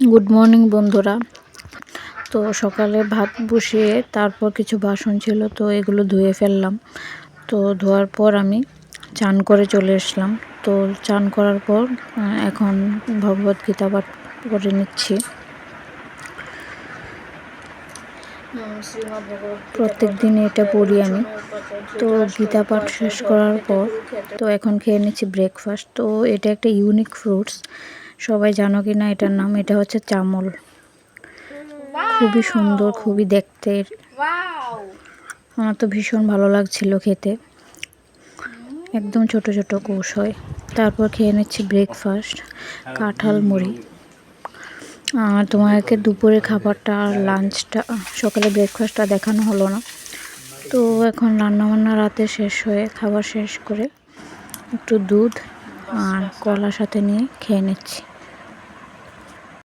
Good morning বন্ধুরা। তো সকালে ভাত বসিয়ে তারপর কিছু বাসন ছিল, তো এগুলো ধুয়ে ফেললাম। তো ধোয়ার পর আমি চান করে চলে আসলাম। তো চান করার পর এখন ভগবত গীতা পাঠ করে নিচ্ছি। প্রত্যেক দিন এটা পড়ি আমি। তো গীতা পাঠ শেষ করার পর তো এখন খেয়ে নিচ্ছি ব্রেকফাস্ট। তো এটা একটা ইউনিক ফ্রুটস, সবাই জানো কি না এটার নাম? এটা হচ্ছে চামল। খুবই সুন্দর, খুবই দেখতে। আমার তো ভীষণ ভালো লাগছিল খেতে, একদম ছোট ছোট কোষ হয়। তারপর খেয়ে নিচ্ছি ব্রেকফাস্ট, কাঁঠাল মুড়ি। তোমাকে দুপুরে খাবারটা আর লাঞ্চটা, সকালে ব্রেকফাস্টটা দেখানো হলো না। তো এখন রান্নাবান্না রাতে শেষ হয়ে খাবার শেষ করে একটু দুধ আর কলা সাথে নিয়ে খেয়ে নিচ্ছি।